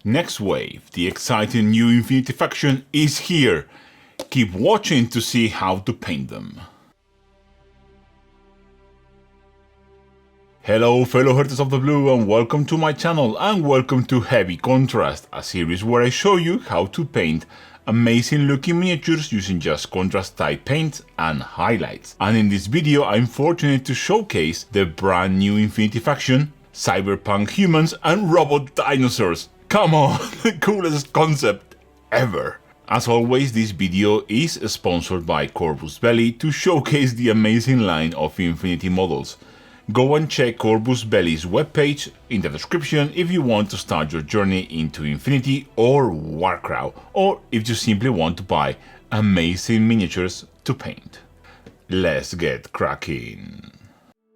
Next Wave, the exciting new Infinity faction, is here. Keep watching to see how to paint them. Hello fellow Hunters of the Blue, and welcome to my channel, and welcome to Heavy Contrast, a series where I show you how to paint amazing looking miniatures using just contrast type paints and highlights. And in this video I'm fortunate to showcase the brand new Infinity faction, cyberpunk humans and robot dinosaurs. Come on, the coolest concept ever! As always, this video is sponsored by Corvus Belli to showcase the amazing line of Infinity models. Go and check Corvus Belli's webpage in the description if you want to start your journey into Infinity or Warcraft, or if you simply want to buy amazing miniatures to paint. Let's get cracking!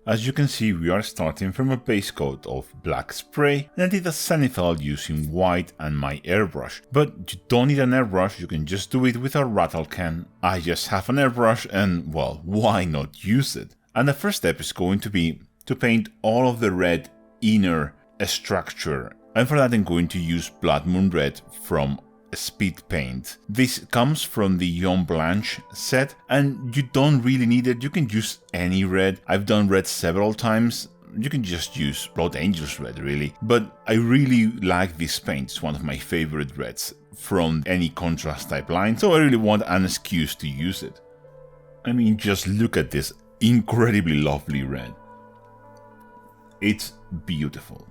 As you can see, we are starting from a base coat of black spray, and I did a zenithal using white and my airbrush. But you don't need an airbrush, you can just do it with a rattle can. I just have an airbrush and, well, why not use it? And the first step is going to be to paint all of the red inner structure. And for that I'm going to use Blood Moon Red from Speed Paint. This comes from the Young Blanche set, and you don't really need it, you can use any red. I've done red several times. You can just use Blood Angels Red really, but I really like this paint. It's one of my favorite reds from any contrast type line, so I really want an excuse to use it. I mean, just look at this incredibly lovely red. It's beautiful.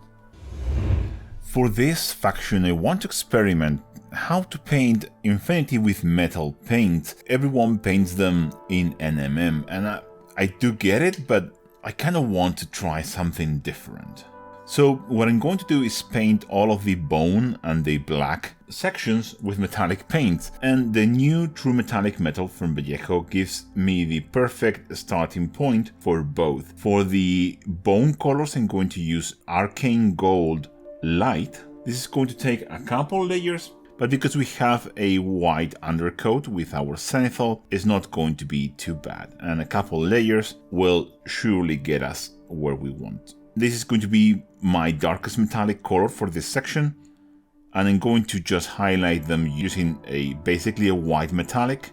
For this faction I want to experiment how to paint Infinity with metal paint. Everyone paints them in NMM, and I do get it, but I kind of want to try something different. So what I'm going to do is paint all of the bone and the black sections with metallic paint, and the new True Metallic Metal from Vallejo gives me the perfect starting point for both. For the bone colors I'm going to use Arcane Gold Light. This is going to take a couple layers, but because we have a white undercoat with our zenithal, it's not going to be too bad, and a couple layers will surely get us where we want. This is going to be my darkest metallic color for this section, and I'm going to just highlight them using basically a white metallic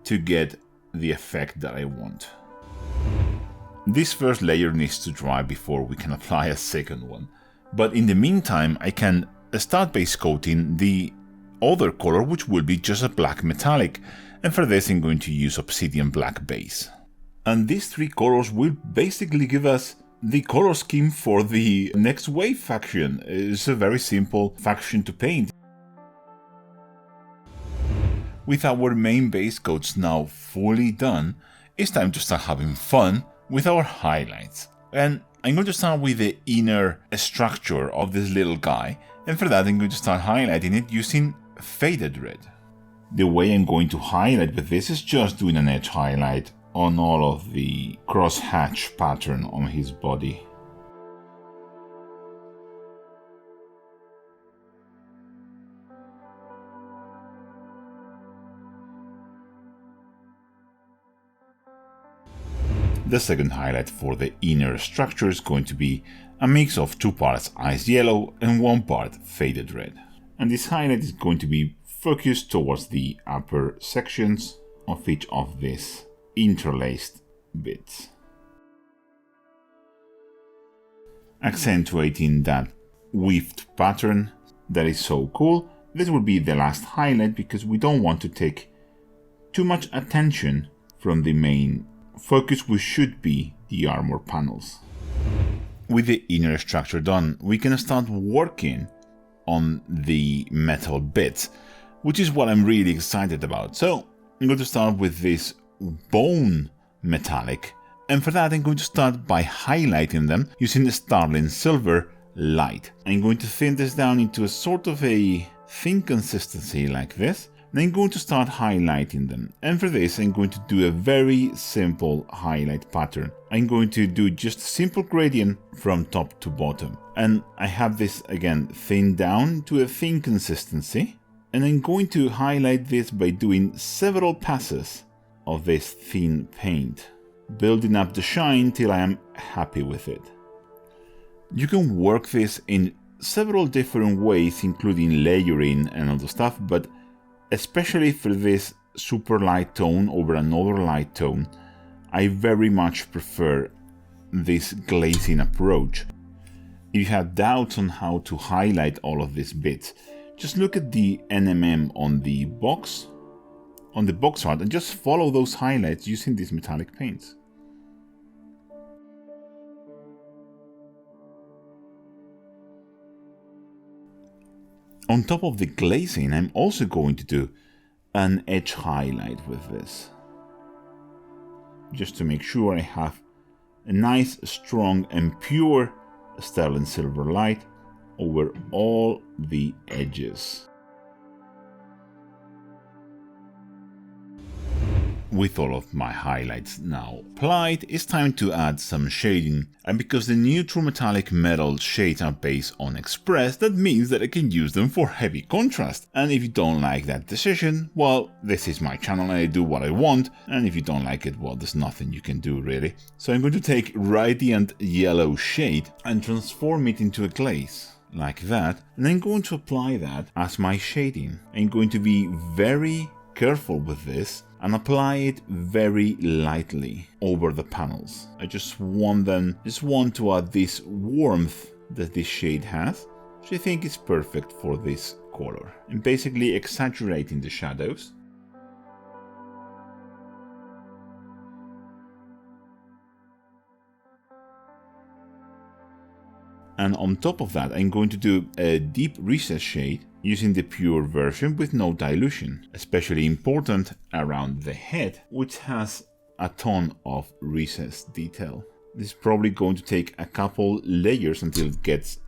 to get the effect that I want. This first layer needs to dry before we can apply a second one, but in the meantime I can start base coating the other color, which will be just a black metallic, and for this I'm going to use Obsidian Black base. And these three colors will basically give us the color scheme for the Next Wave faction. It's a very simple faction to paint. With our main base coats now fully done, it's time to start having fun with our highlights. And I'm going to start with the inner structure of this little guy, and for that I'm going to start highlighting it using Faded Red. The way I'm going to highlight with this is just doing an edge highlight on all of the crosshatch pattern on his body. The second highlight for the inner structure is going to be a mix of 2 parts Ice Yellow and 1 part Faded Red. And this highlight is going to be focused towards the upper sections of each of these interlaced bits, accentuating that weaved pattern that is so cool. This will be the last highlight because we don't want to take too much attention from the main focus, which should be the armor panels. With the inner structure done, we can start working on the metal bits, which is what I'm really excited about. So I'm going to start with this bone metallic, and for that I'm going to start by highlighting them using the Starling Silver Light. I'm going to thin this down into a sort of a thin consistency like this, and I'm going to start highlighting them. And for this I'm going to do a very simple highlight pattern. I'm going to do just a simple gradient from top to bottom, and I have this again thinned down to a thin consistency, and I'm going to highlight this by doing several passes of this thin paint, building up the shine till I am happy with it. You can work this in several different ways, including layering and other stuff, but especially for this super light tone over another light tone, I very much prefer this glazing approach. If you have doubts on how to highlight all of these bits, just look at the NMM on the box art and just follow those highlights using these metallic paints. On top of the glazing, I'm also going to do an edge highlight with this, just to make sure I have a nice, strong and pure sterling silver light over all the edges. With all of my highlights now applied, it's time to add some shading, and because the new True Metallic Metal shades are based on Express, that means that I can use them for heavy contrast. And if you don't like that decision, well, this is my channel and I do what I want, and if you don't like it, well, there's nothing you can do really. So I'm going to take Radiant Yellow shade and transform it into a glaze, like that, and I'm going to apply that as my shading. I'm going to be very careful with this and apply it very lightly over the panels. I just want to add this warmth that this shade has, which I think is perfect for this color. And basically exaggerating the shadows. And on top of that, I'm going to do a deep recess shade using the pure version with no dilution, especially important around the head, which has a ton of recess detail. This is probably going to take a couple layers until it gets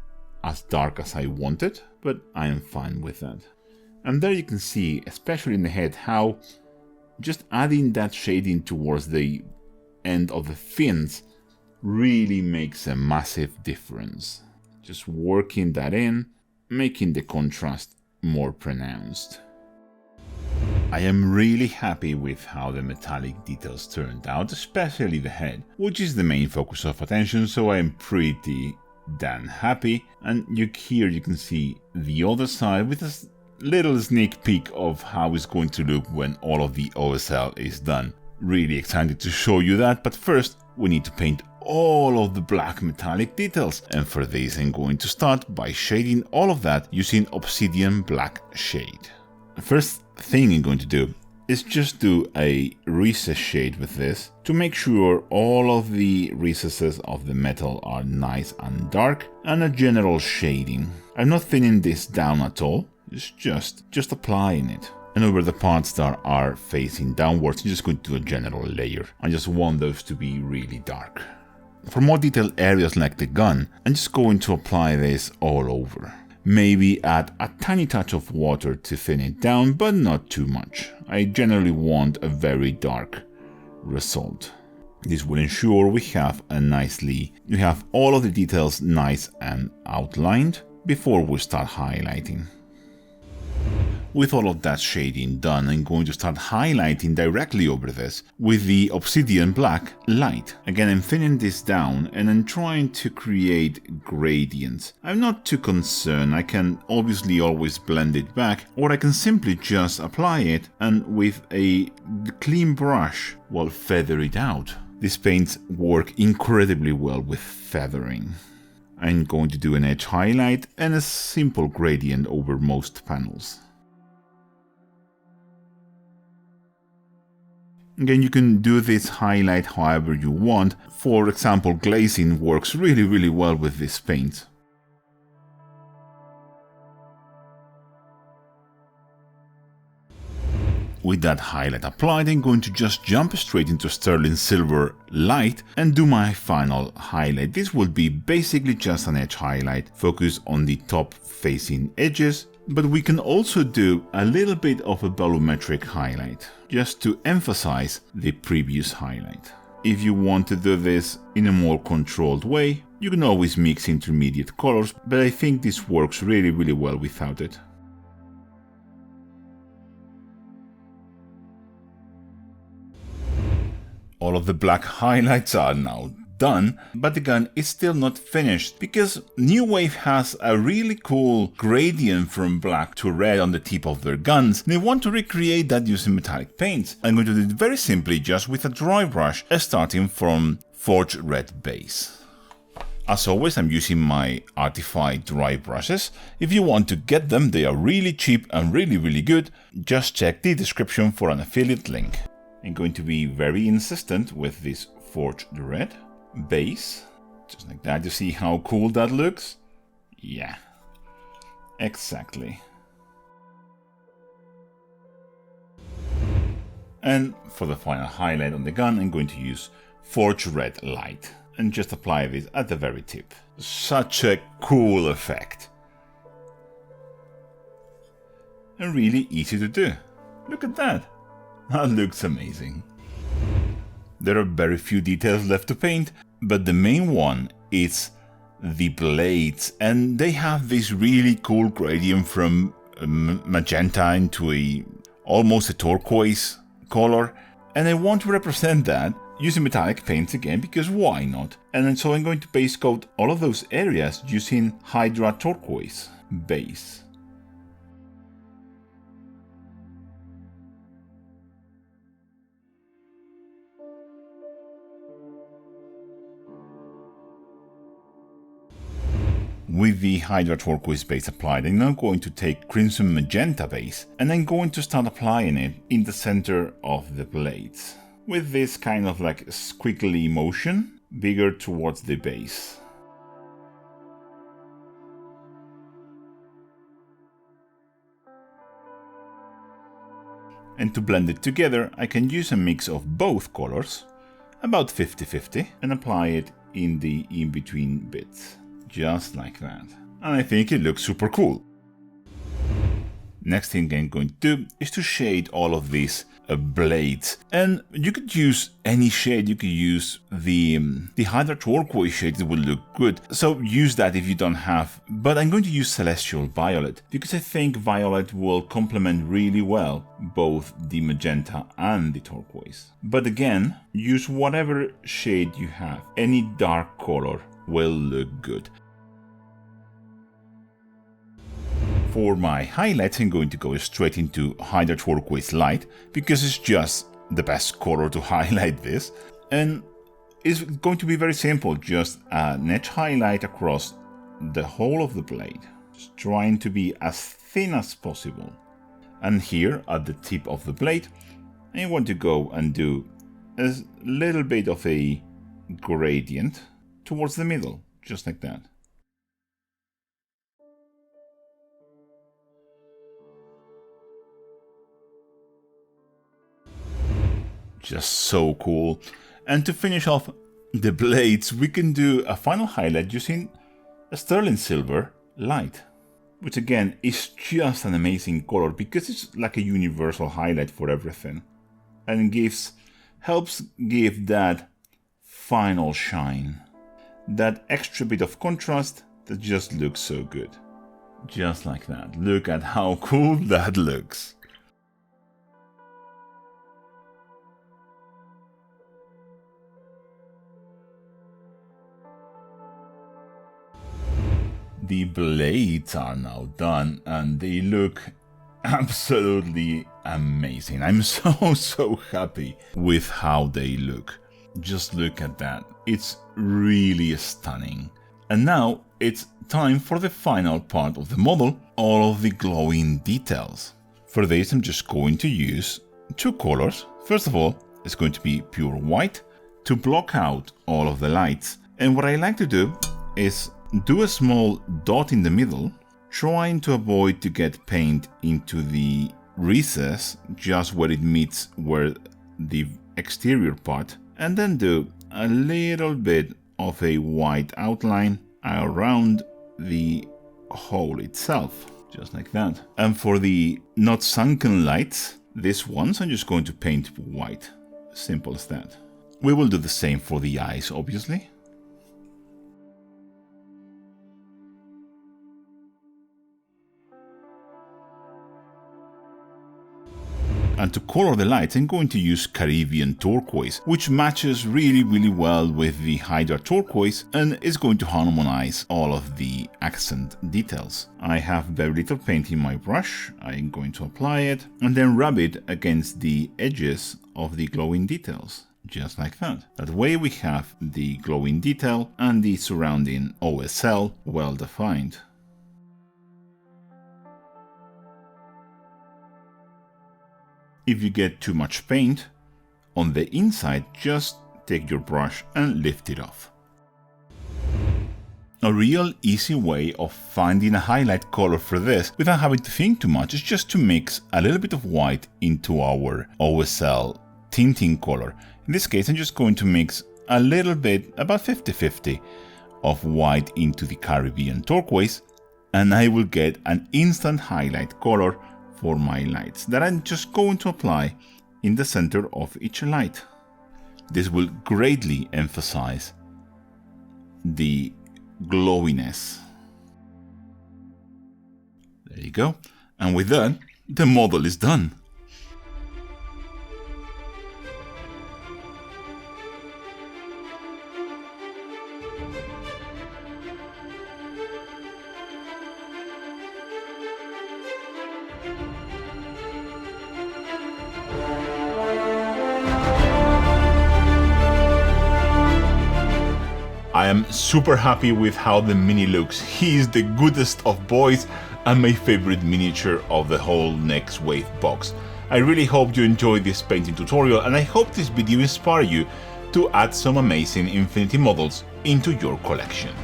as dark as I want it, but I am fine with that. And there you can see, especially in the head, how just adding that shading towards the end of the fins really makes a massive difference. Just working that in, making the contrast more pronounced. I am really happy with how the metallic details turned out, especially the head, which is the main focus of attention, so I am pretty damn happy. And here you can see the other side with a little sneak peek of how it's going to look when all of the OSL is done. Really excited to show you that, but first we need to paint all of the black metallic details, and for this I'm going to start by shading all of that using Obsidian Black shade. The first thing I'm going to do is just do a recess shade with this to make sure all of the recesses of the metal are nice and dark, and a general shading. I'm not thinning this down at all, it's just applying it. And over the parts that are facing downwards, I'm just going to do a general layer. I just want those to be really dark. For more detailed areas like the gun, I'm just going to apply this all over. Maybe add a tiny touch of water to thin it down, but not too much. I generally want a very dark result. This will ensure we have all of the details nice and outlined before we start highlighting. With all of that shading done, I'm going to start highlighting directly over this with the Obsidian Black light. Again, I'm thinning this down and I'm trying to create gradients. I'm not too concerned, I can obviously always blend it back, or I can simply just apply it and with a clean brush, well, feather it out. These paints work incredibly well with feathering. I'm going to do an edge highlight and a simple gradient over most panels. Again, you can do this highlight however you want. For example, glazing works really well with this paint. With that highlight applied, I'm going to just jump straight into sterling silver light and do my final highlight. This will be basically just an edge highlight, focus on the top facing edges, but we can also do a little bit of a volumetric highlight, just to emphasize the previous highlight. If you want to do this in a more controlled way, you can always mix intermediate colors, but I think this works really well without it. All of the black highlights are now done, but the gun is still not finished because New Wave has a really cool gradient from black to red on the tip of their guns. They want to recreate that using metallic paints. I'm going to do it very simply just with a dry brush, starting from forged red base. As always, I'm using my ARTIFY dry brushes. If you want to get them, they are really cheap and really good. Just check the description for an affiliate link. I'm going to be very insistent with this forged red base, just like that. You see how cool that looks? Yeah, exactly. And for the final highlight on the gun, I'm going to use forged red light and just apply this at the very tip. Such a cool effect. And really easy to do. Look at that. That looks amazing. There are very few details left to paint, but the main one is the blades, and they have this really cool gradient from magenta into almost a turquoise color, and I want to represent that using metallic paints again, because why not? And so I'm going to base coat all of those areas using Hydra turquoise base. With the Hydra turquoise base applied, I'm now going to take crimson magenta base and I'm going to start applying it in the center of the blades, with this kind of like squiggly motion, bigger towards the base. And to blend it together, I can use a mix of both colors, about 50-50, and apply it in the in-between bits. Just like that. And I think it looks super cool. Next thing I'm going to do is to shade all of these blades. And you could use any shade. You could use the Hydra turquoise shade. It will look good. So use that if you don't have. But I'm going to use Celestial Violet because I think violet will complement really well both the magenta and the turquoise. But again, use whatever shade you have. Any dark color will look good. For my highlights, I'm going to go straight into Hydra Turquoise Light because it's just the best color to highlight this. And it's going to be very simple, just an edge highlight across the whole of the blade. Just trying to be as thin as possible. And here at the tip of the blade, I want to go and do a little bit of a gradient towards the middle, just like that. Just so cool. And to finish off the blades, we can do a final highlight using a sterling silver light, which again is just an amazing color because it's like a universal highlight for everything, and helps give that final shine, that extra bit of contrast that just looks so good. Just like that. Look at how cool that looks. The blades are now done and they look absolutely amazing. I'm so happy with how they look. Just look at that. It's really stunning. And now it's time for the final part of the model, all of the glowing details. For this, I'm just going to use two colors. First of all, it's going to be pure white to block out all of the lights. And what I like to do is do a small dot in the middle, trying to avoid to get paint into the recess just where it meets where the exterior part, and then do a little bit of a white outline around the hole itself, just like that. And for the not sunken lights, this ones I'm just going to paint white, simple as that. We will do the same for the eyes, obviously. And to color the lights, I'm going to use Caribbean turquoise, which matches really well with the Hydra turquoise and is going to harmonize all of the accent details. I have very little paint in my brush. I'm going to apply it and then rub it against the edges of the glowing details. Just like that. That way we have the glowing detail and the surrounding OSL well defined. If you get too much paint on the inside, just take your brush and lift it off. A real easy way of finding a highlight color for this without having to think too much is just to mix a little bit of white into our OSL tinting color. In this case, I'm just going to mix a little bit, about 50-50, of white into the Caribbean turquoise, and I will get an instant highlight color for my lights that I'm just going to apply in the center of each light. This will greatly emphasize the glowiness. There you go. And with that, the model is done. I am super happy with how the Mini looks. He is the goodest of boys and my favorite miniature of the whole Next Wave box. I really hope you enjoyed this painting tutorial, and I hope this video inspired you to add some amazing Infinity models into your collection.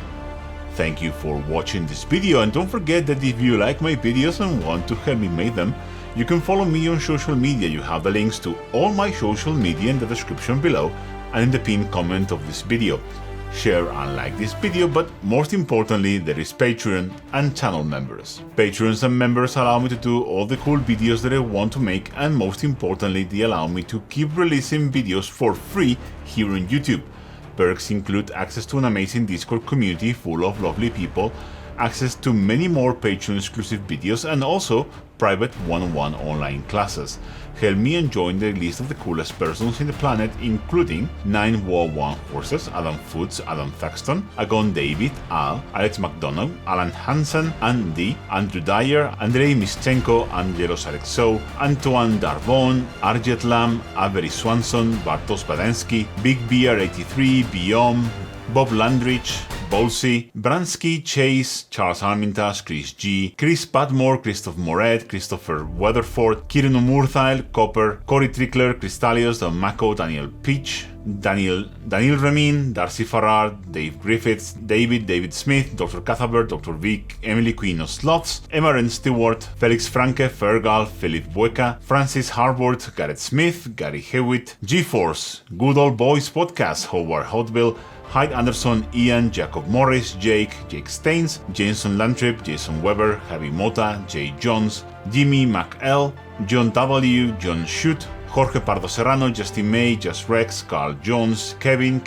Thank you for watching this video, and don't forget that if you like my videos and want to help me make them, you can follow me on social media. You have the links to all my social media in the description below and in the pinned comment of this video. Share and like this video, but most importantly, there is Patreon and channel members. Patrons and members allow me to do all the cool videos that I want to make, and most importantly, they allow me to keep releasing videos for free here on YouTube. Perks include access to an amazing Discord community full of lovely people, access to many more Patreon exclusive videos, and also private one-on-one online classes. Help me and join the list of the coolest persons in the planet, including 9 World 1 horses, Adam Foods, Adam Thaxton, Agon David, Al, Alex McDonough, Alan Hansen, Andy, Andrew Dyer, Andrei Mischenko, Angelos Alexou, Antoine Darbon, Arjet Lam, Avery Swanson, Bartosz Badensky, Big Beer 83, Biom, Bob Landrich, Bolsey, Bransky, Chase, Charles Armintas, Chris G, Chris Padmore, Christoph Moret, Christopher Weatherford, Kieran O'Murthail, Copper, Cory Trickler, Cristalios, Don Mako, Daniel Peach, Daniel Remin, Darcy Farrar, Dave Griffiths, David Smith, Dr. Cathabert, Dr. Vic, Emily Queen of Sloths, Emma Ren Stewart, Felix Franke, Fergal, Philip Bueca, Francis Harbord, Gareth Smith, Gary Hewitt, G-Force, Good Old Boys Podcast, Howard Hotville, Hyde Anderson, Ian, Jacob Morris, Jake Staines, Jason Lantrip, Jason Weber, Javi Mota, Jay Jones, Jimmy McL, John W, John Shute, Jorge Pardo Serrano, Justin May, Just Rex, Carl Jones, Kevin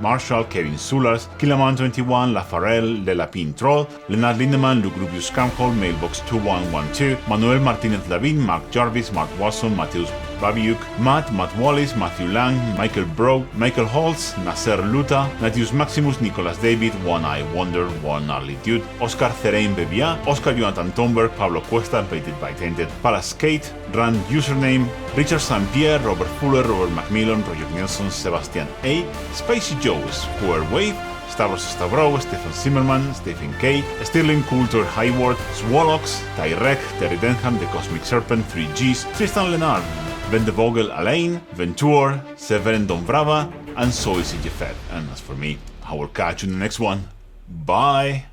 Marshall, Kevin Sulas, Killaman21, Lafarel, Lelapin Troll, Leonard Lindemann, Luke Rubius Camhall, Mailbox 2112, Manuel Martinez Lavin, Mark Jarvis, Mark Watson, Mateus Babiuk, Matt Wallis, Matthew Lang, Michael Bro, Michael Holtz, Nasser Luta, Natius Maximus, Nicholas David, One Eye Wonder, One Gnarly Dude, Oscar Therain Bebia, Oscar Jonathan Tomberg, Pablo Cuesta, Painted by Tainted, Palaskate, Rand Username, Richard St. Pierre, Robert Fuller, Robert Macmillan, Roger Nelson, Sebastian A, Spicy Joes, Square Wave, Stavros Stavro, Stephen Zimmerman, Stephen K, Stirling Coulter Hayward, Swallox, Tyrek, Terry Denham, The Cosmic Serpent, 3Gs, Tristan Lennard, Van de Vogel Alain, Ventur, Severin Dombrava, and Soy Sigefed. And as for me, I will catch you in the next one. Bye!